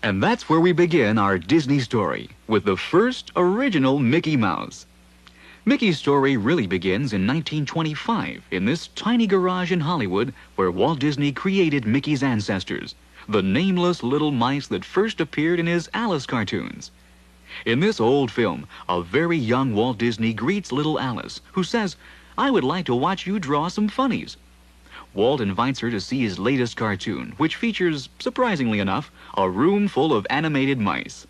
And that's where we begin our Disney story, with the first original Mickey Mouse. Mickey's story really begins in 1925 in this tiny garage in Hollywood where Walt Disney created Mickey's ancestors, the nameless little mice that first appeared in his Alice cartoons. In this old film, a very young Walt Disney greets little Alice, who says, "I would like to watch you draw some funnies." Walt invites her to see his latest cartoon, which features, surprisingly enough, a room full of animated mice.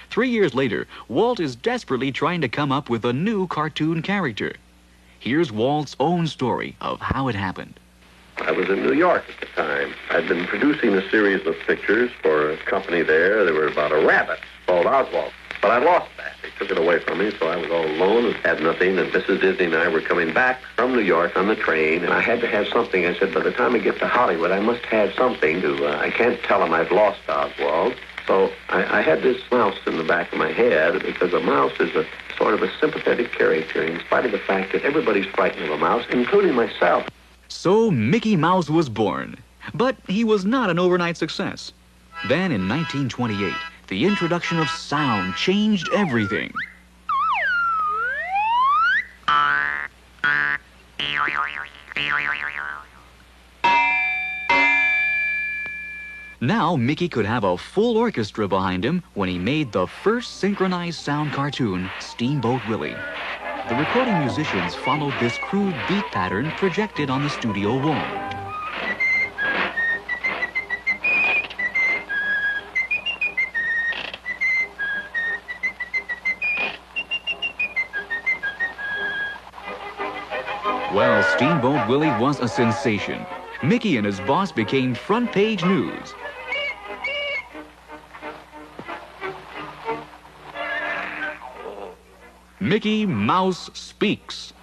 3 years later, Walt is desperately trying to come up with a new cartoon character. Here's Walt's own story of how it happened. I was in New York at the time. I'd been producing a series of pictures for a company there. They were about a rabbit called Oswald. But I lost that. They took it away from me, so I was all alone and had nothing. And Mrs. Disney and I were coming back from New York on the train, and I had to have something. I said, by the time I get to Hollywood, I must have something to... I can't tell them I've lost Oswald. So I had this mouse in the back of my head, because a mouse is a sort of a sympathetic character, in spite of the fact that everybody's frightened of a mouse, including myself. So Mickey Mouse was born. But he was not an overnight success. Then in 1928, the introduction of sound changed everything. Now Mickey could have a full orchestra behind him when he made the first synchronized sound cartoon, Steamboat Willie. The recording musicians followed this crude beat pattern projected on the studio wall. Well, Steamboat Willie was a sensation. Mickey and his boss became front-page news. Mickey Mouse speaks.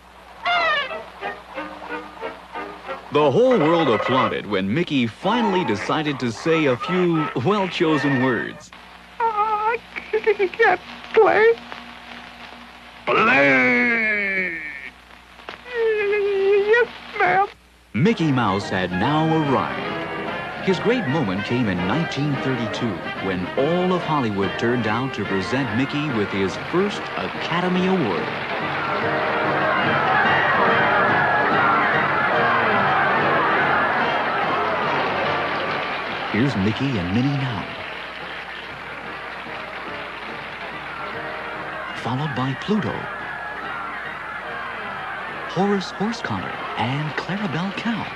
The whole world applauded when Mickey finally decided to say a few well-chosen words. I can't play. Play! Yes, ma'am. Mickey Mouse had now arrived. His great moment came in 1932 when all of Hollywood turned out to present Mickey with his first Academy Award. Here's Mickey and Minnie now, followed by Pluto, Horace Horsecollar, and Clarabelle Cow.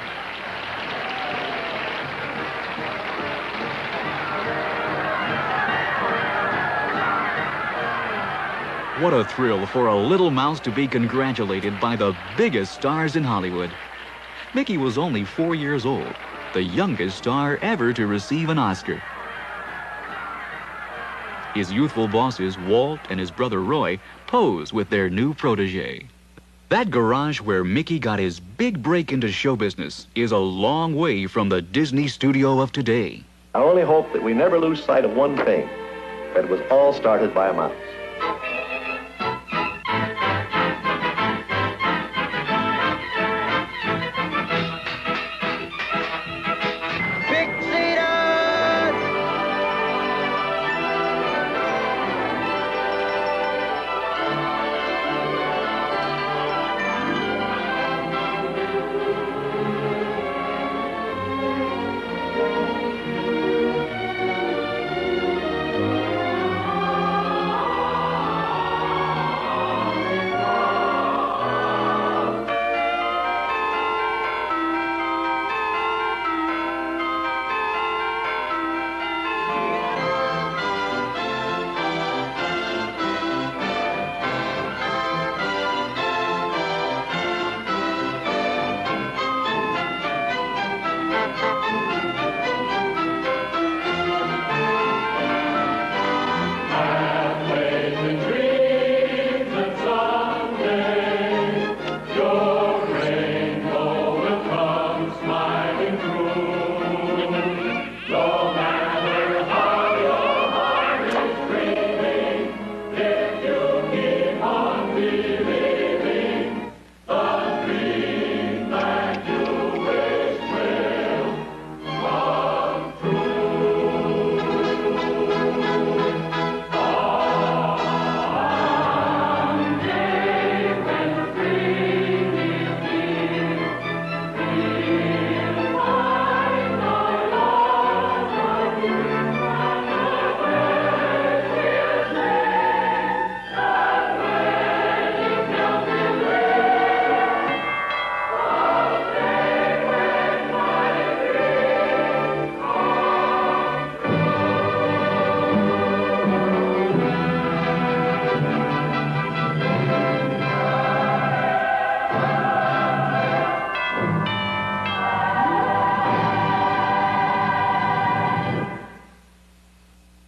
What a thrill for a little mouse to be congratulated by the biggest stars in Hollywood. Mickey was only 4 years old, the youngest star ever to receive an Oscar. His youthful bosses, Walt and his brother Roy, pose with their new protege. That garage where Mickey got his big break into show business is a long way from the Disney studio of today. I only hope that we never lose sight of one thing, that it was all started by a mouse.